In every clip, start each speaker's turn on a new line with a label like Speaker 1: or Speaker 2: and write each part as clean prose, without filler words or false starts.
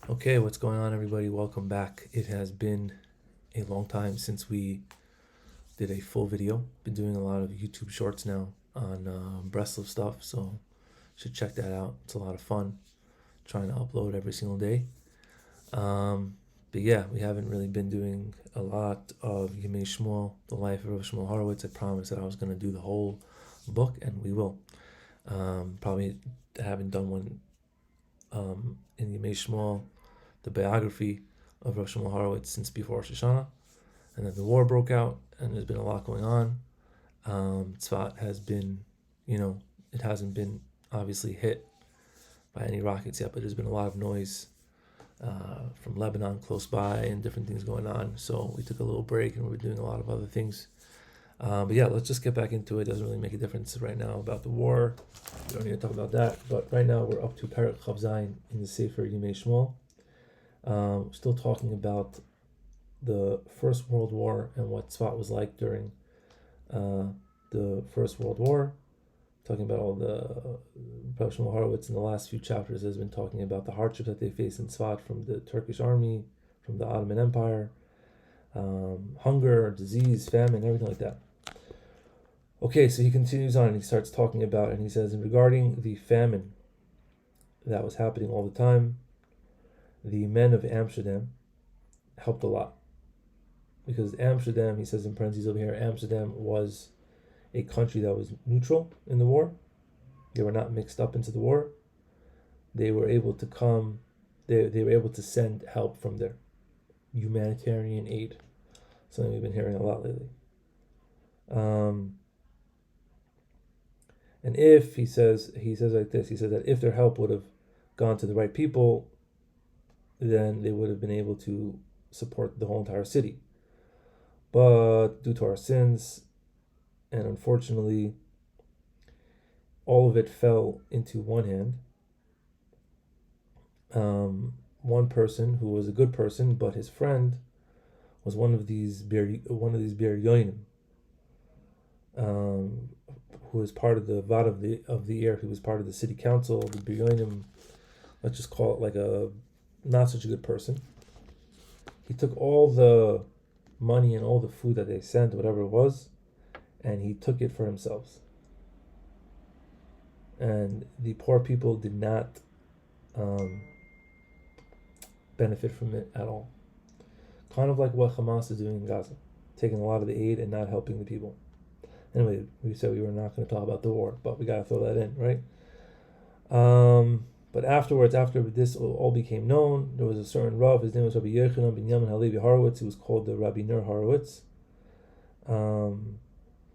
Speaker 1: Okay, what's going on, everybody? Welcome back. It has been a long time since we did a full video. Been doing a lot of YouTube shorts now on Breslov stuff, so should check that out. It's a lot of fun trying to upload every single day. But yeah, we haven't really been doing a lot of Yemei Shmuel, the life of Rav Shmuel Horowitz. I promised that I was going to do the whole book, and we will. Probably haven't done one in Yemei Shmuel, the biography of Rav Shmuel Horowitz, since before Rosh Hashanah, and then the war broke out, and there's been a lot going on. Tzfat has been, it hasn't been obviously hit by any rockets yet, but there's been a lot of noise from Lebanon close by and different things going on. So we took a little break and we were doing a lot of other things. But yeah, let's just get back into it. It doesn't really make a difference right now about the war. We don't need to talk about that. But right now we're up to Perek Chav Zayin in the Sefer Yemei Shmuel. Still talking about the First World War and what Tzfat was like during the First World War. Talking about all the Rav Shmuel Horowitz in the last few chapters has been talking about the hardships that they faced in Tzfat from the Turkish army, from the Ottoman Empire, hunger, disease, famine, everything like that. Okay, so he continues on and he starts talking about, and he says, regarding the famine that was happening all the time, the men of Amsterdam helped a lot. Because Amsterdam, he says in parentheses over here, Amsterdam was a country that was neutral in the war. They were not mixed up into the war. They were able to come, they were able to send help from there. Humanitarian aid. Something we've been hearing a lot lately. And if, he says like this, he says that if their help would have gone to the right people, then they would have been able to support the whole entire city. But due to our sins, and unfortunately, all of it fell into one hand. One person who was a good person, but his friend was one of these Biryonim, who was part of the Vad of the air. He was part of the city council. The Biryonim, let's just call it like a not such a good person. He took all the money and all the food that they sent, whatever it was, and he took it for himself. And the poor people did not benefit from it at all. Kind of like what Hamas is doing in Gaza, taking a lot of the aid and not helping the people. Anyway, we said we were not going to talk about the war, but we got to throw that in, right? But afterwards, after this all became known, there was a certain Rav, his name was Rabbi Yochanan ben Yamin Halevi Horowitz, who was called the Rabbi Ner Horowitz.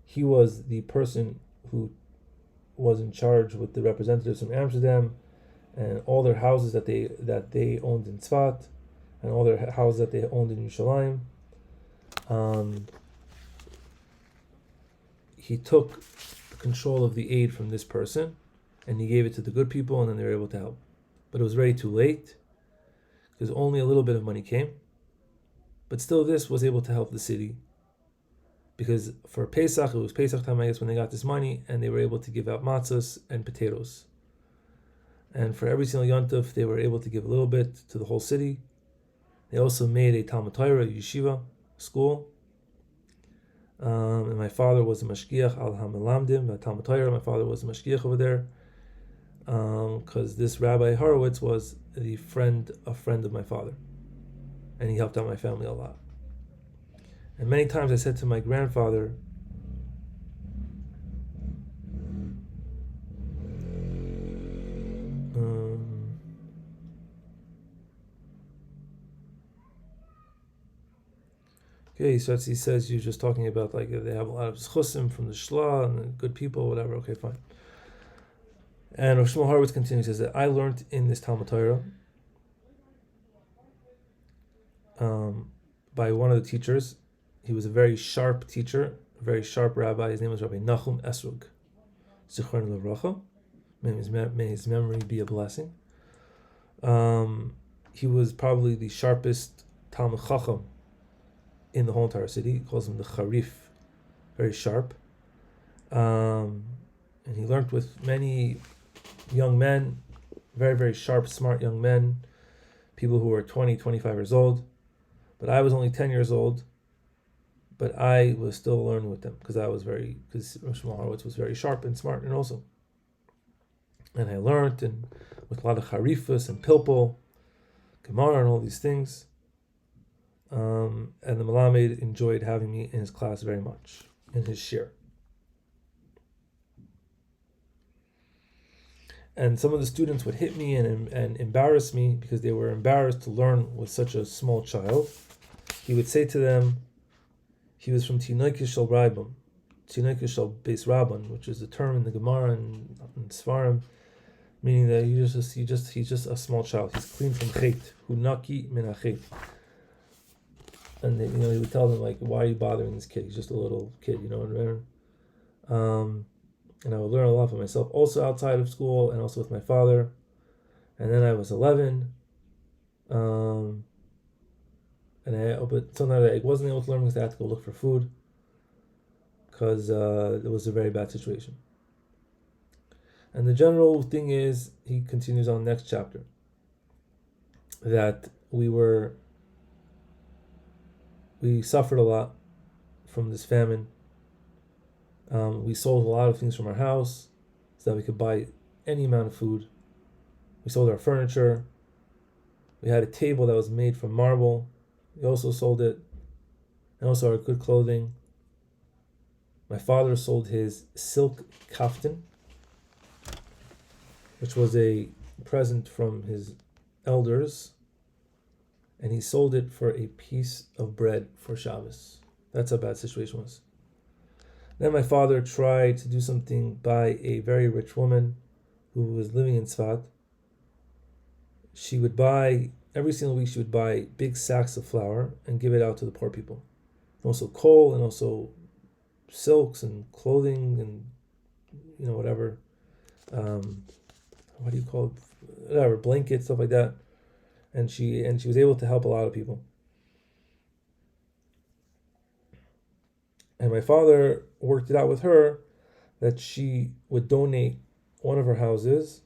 Speaker 1: He was the person who was in charge with the representatives from Amsterdam and all their houses that they owned in Tzfat and all their houses that they owned in Yerushalayim. He took control of the aid from this person and he gave it to the good people, and then they were able to help. But it was already too late because only a little bit of money came. But still, this was able to help the city because for Pesach, it was Pesach time, I guess, when they got this money, and they were able to give out matzahs and potatoes. And for every single Yontif, they were able to give a little bit to the whole city. They also made a Talmud Torah, a yeshiva, school. And my father was a mashgiach al hamelamdim, a Talmud Torah. My father was a mashgiach over there. Because this Rabbi Horowitz was a friend of my father, and he helped out my family a lot. And many times I said to my grandfather, he says you're just talking about like they have a lot of schusim from the shla and the good people, whatever. Okay, fine. And Rav Shmuel Horowitz continues, says that I learned in this Talmud Torah by one of the teachers. He was a very sharp teacher, a very sharp rabbi. His name was Rabbi Nachum Esrog, Zichron L'Vracha. May his memory be a blessing. He was probably the sharpest Talmud Chacham in the whole entire city. He calls him the Charif, very sharp. And he learned with many young men, very, very sharp, smart young men, people who were 20, 25 years old, but I was only 10 years old, but I was still learning with them because Shmuel Horowitz was very sharp and smart and also. And I learned and with a lot of harifas and pilpul, Gemara and all these things. And the Melamed enjoyed having me in his class very much, in his shir. And some of the students would hit me and embarrass me because they were embarrassed to learn with such a small child. He would say to them, he was from Tinoikish Shal Rabbim, Tinoikish Shal Beis Rabban, which is a term in the Gemara and Sfarim, meaning that he's just a small child. He's clean from chet, hu naki min hachet. And they, he would tell them like, why are you bothering this kid? He's just a little kid, and I would learn a lot for myself, also outside of school and also with my father. And then I was 11, but sometimes I wasn't able to learn because I had to go look for food because it was a very bad situation. And the general thing is, he continues on the next chapter, that we suffered a lot from this famine. We sold a lot of things from our house so that we could buy any amount of food. We sold our furniture. We had a table that was made from marble. We also sold it. And also our good clothing. My father sold his silk kaftan, which was a present from his elders. And he sold it for a piece of bread for Shabbos. That's how bad the situation was. Then my father tried to do something by a very rich woman who was living in Tzfat. She would buy, every single week she would buy big sacks of flour and give it out to the poor people. And also coal and also silks and clothing and, whatever. What do you call it? Whatever, blankets, stuff like that. And she was able to help a lot of people. And my father worked it out with her that she would donate one of her houses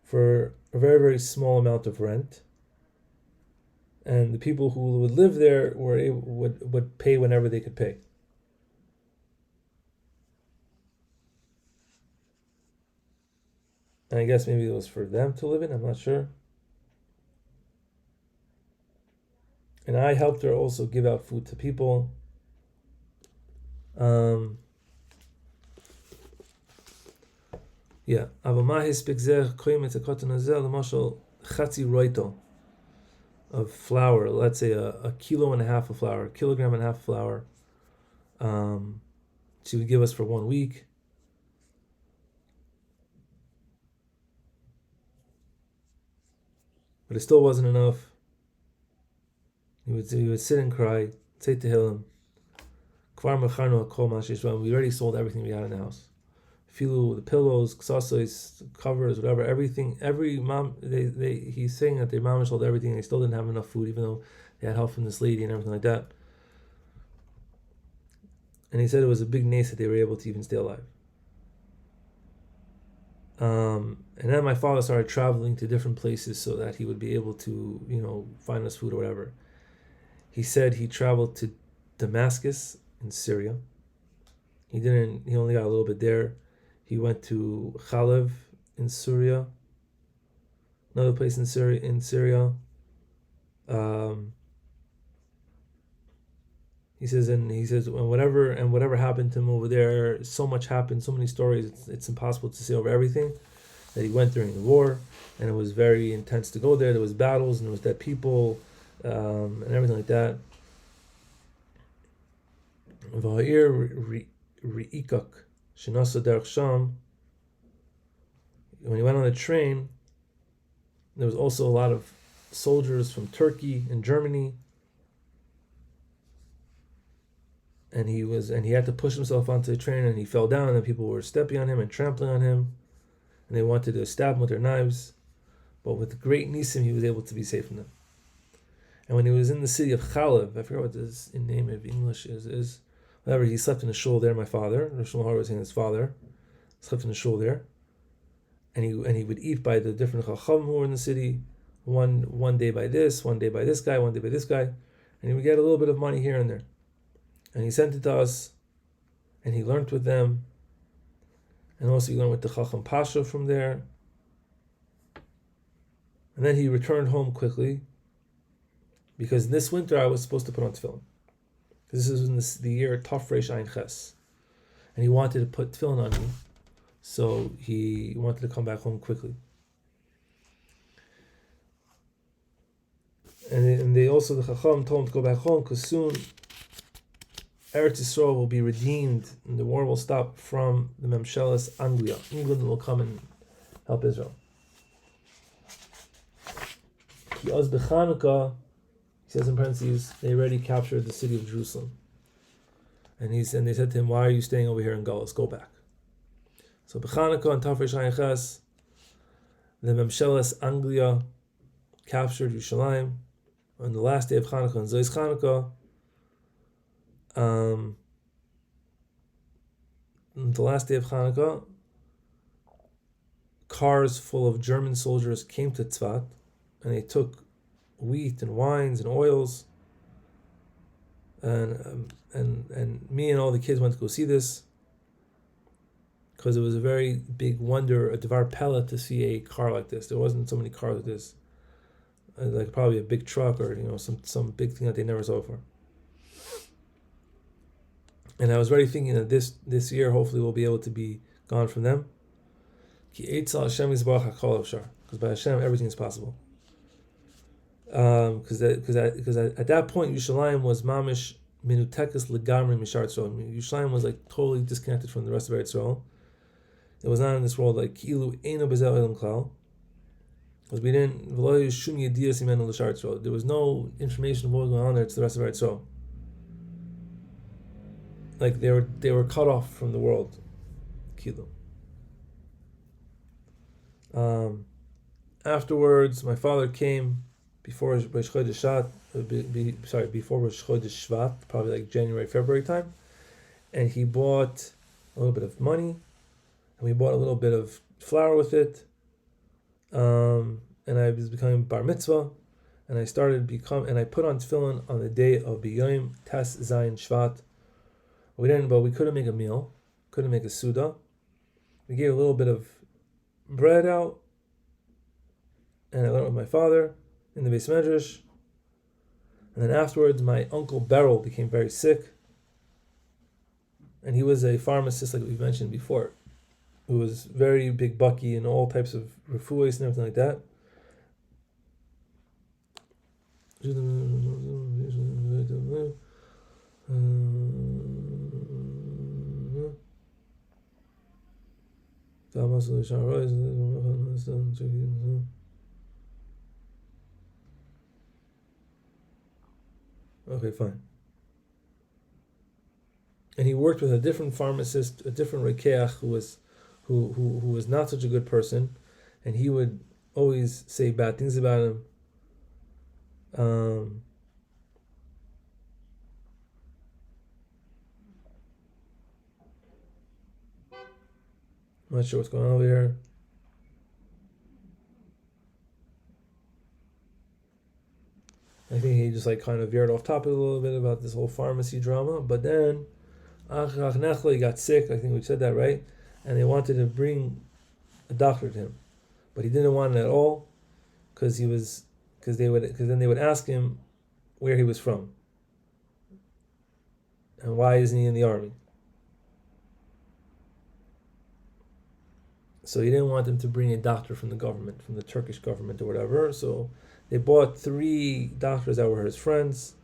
Speaker 1: for a very, very small amount of rent. And the people who would live there would pay whenever they could pay. And I guess maybe it was for them to live in, I'm not sure. And I helped her also give out food to people. Of flour, let's say a kilo and a half of flour, a kilogram and a half of flour. She would give us for 1 week. But it still wasn't enough. He would sit and cry, say to him, we already sold everything we had in the house. Filu, the pillows, ksasos, covers, whatever, everything. He's saying that their mom sold everything and they still didn't have enough food, even though they had help from this lady and everything like that. And he said it was a big nace that they were able to even stay alive. And then my father started traveling to different places so that he would be able to, find us food or whatever. He said he traveled to Damascus in Syria. He only got a little bit there. He went to Khaled in Syria, another place in Syria. He says whatever happened to him over there, so much happened, so many stories, it's impossible to say over everything that he went during the war, and it was very intense to go there. There was battles and there was dead people, and everything like that. When he went on the train, there was also a lot of soldiers from Turkey and Germany, and he had to push himself onto the train, and he fell down, and then people were stepping on him and trampling on him, and they wanted to stab him with their knives, but with great nisim he was able to be saved from them. And when he was in the city of Khaled, I forget what this in name of English is. Whatever, he slept in a shul there. My father, Rosh Hashanah was saying his father, slept in a shul there, and he would eat by the different chacham who were in the city, one day by this, one day by this guy, one day by this guy, and he would get a little bit of money here and there. And he sent it to us, and he learned with them, and also he learned with the Chacham Pasha from there. And then he returned home quickly, because this winter I was supposed to put on tefillin. This is in the year Tafresh Ein Ches, and he wanted to put tefillin on me, so he wanted to come back home quickly. And they also, the Chacham told him to go back home, because soon Eretz Yisrael will be redeemed, and the war will stop from the Memshelas Anglia. England will come and help Israel. Ki az b'Chanukah, he says in parentheses, they already captured the city of Jerusalem. And they said to him, why are you staying over here in Galus? Go back. So b'Chanukah and Tafresh Ein Ches, the Memshelas Anglia captured Yerushalayim on the last day of Chanukah, and Zois Chanukah. On the last day of Chanukah, cars full of German soldiers came to Tzfat, and they took wheat and wines and oils. And me and all the kids went to go see this, because it was a very big wonder, a Devar Pella, to see a car like this. There wasn't so many cars like this, like probably a big truck or some big thing that they never saw before. And I was already thinking that this year hopefully we'll be able to be gone from them. Because by Hashem everything is possible. Because at that point Yerushalayim was mamish minutekes legamri mishar Yisrael. Yerushalayim was like totally disconnected from the rest of Eretz Yisrael. It was not in this world, like ki'ilu eino bezel elam klal. Because we didn't, there was no information of what was going on there to the rest of Eretz Yisrael. Like they were cut off from the world. Kilu. Afterwards, my father came before Rosh Chodesh Shvat, probably like January, February time, and he bought a little bit of money, and we bought a little bit of flour with it. And I was becoming bar mitzvah, and I put on tefillin on the day of B'Yom Tes Zayin Shvat. But we couldn't make a meal, couldn't make a suda. We gave a little bit of bread out, and I learned with my father in the Beis Medrash. And then afterwards, my uncle Beryl became very sick, and he was a pharmacist, like we've mentioned before, who was very big bucky in all types of refuahs and everything like that. Okay, fine. And he worked with a different pharmacist, a different rekeach who was not such a good person, and he would always say bad things about him. I'm not sure what's going on over here. I think he just like kind of veered off topic a little bit about this whole pharmacy drama. But then he got sick. I think we said that, right? And they wanted to bring a doctor to him, but he didn't want it at all, because then they would ask him where he was from and why isn't he in the army. So he didn't want them to bring a doctor from the government, from the Turkish government or whatever. So they bought 3 doctors that were his friends.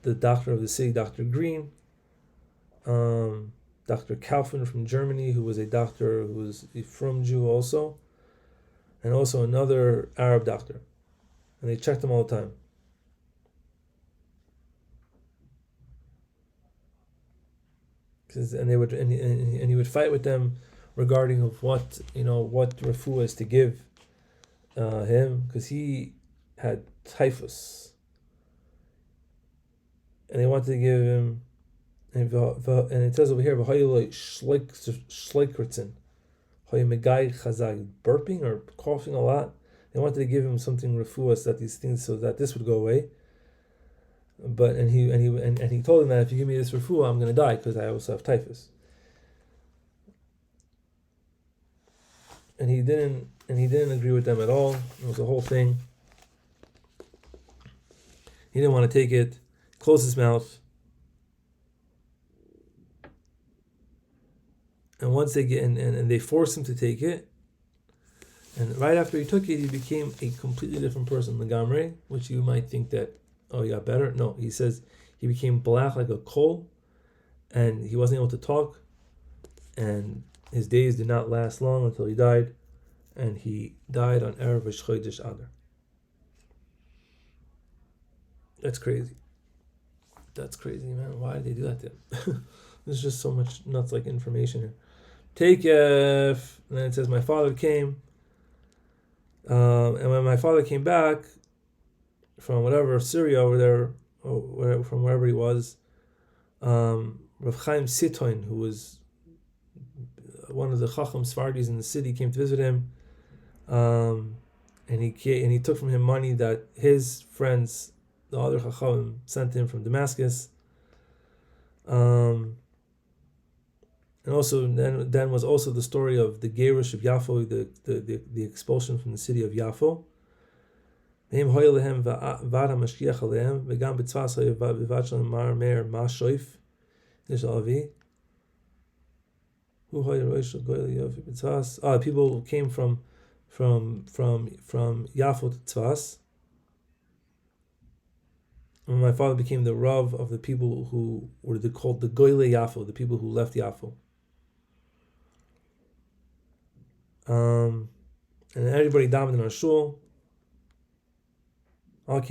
Speaker 1: The doctor of the city, Dr. Green, Dr. Kaufman from Germany, who was a doctor who was a frum Jew also, and also another Arab doctor. And they checked him all the time. And he would fight with them regarding of what refuah is to give him, because he had typhus, and they wanted to give him, and it says over here, burping or coughing a lot. They They wanted to give him something refuah so that these things, so that this would go away. But he told him that if you give me this refuah, I'm going to die because I also have typhus. And he didn't agree with them at all. It was a whole thing. He didn't want to take it. Closed his mouth. And once they get and they forced him to take it, and right after he took it, he became a completely different person, Lagamre, which you might think that, oh, he got better. No, he says he became black like a coal, and he wasn't able to talk, and his days did not last long until he died, and he died on Erev Chodesh Adar. That's crazy. That's crazy, man. Why did they do that to him? There's just so much nuts like information here. Takef, and then it says my father came, and when my father came back from whatever Syria over there, or wherever, from wherever he was, Rav Chaim Sitoin, who was one of the Chacham Sfardis in the city, came to visit him, and he took from him money that his friends, the other Chacham, sent him from Damascus. And also then was also the story of the Gerush of Yafo, the expulsion from the city of Yafo. People came from Yafo to Tzfat. And my father became the Rav of the people who were called the Goyle Yafo, the people who left Yafo. And everybody davened in our shul. And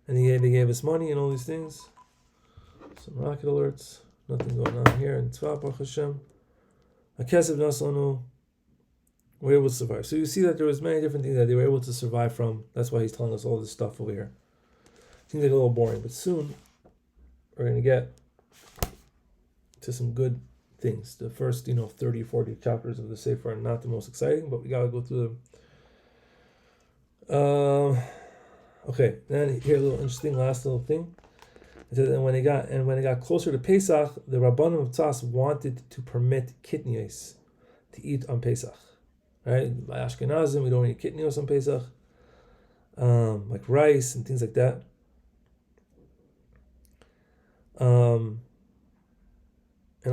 Speaker 1: they gave us money and all these things. Some rocket alerts. Nothing going on here in Tzfat, Baruch Hashem. Akesev Naslanu. We're able to survive. So you see that there was many different things that they were able to survive from. That's why he's telling us all this stuff over here. Seems like a little boring, but soon we're going to get to some good things. The first, 30, 40 chapters of the Sefer are not the most exciting, but we got to go through them. Okay, then here a little interesting last little thing. It says, and when it got closer to Pesach, the Rabbanim of Tzas wanted to permit kitnios to eat on Pesach. Right, by Ashkenazim, we don't eat kitnios on Pesach, like rice and things like that. And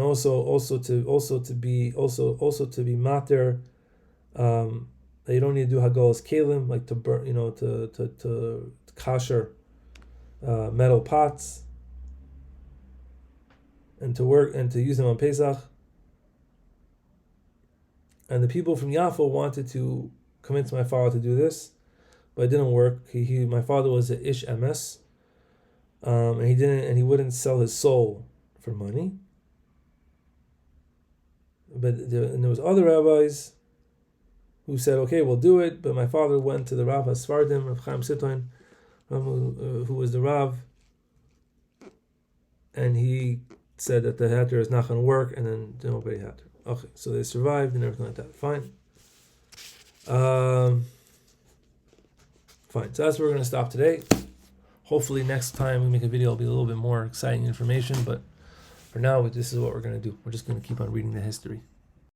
Speaker 1: also to be mater, that you don't need to do hagolas kelim, like to burn, to kasher metal pots, and to work and to use them on Pesach. And the people from Yafo wanted to convince my father to do this, but it didn't work. My father was an ish emes, and he wouldn't sell his soul for money. But there was other rabbis who said, okay, we'll do it. But my father went to the Rav Sfardim, Rav Chaim Sitoin, who was the Rav, and he said that the heter is not going to work, and then nobody heter. Okay, so they survived and everything like that. Fine. Fine. So that's where we're going to stop today. Hopefully next time we make a video, it'll be a little bit more exciting information. But for now, this is what we're going to do. We're just going to keep on reading the history.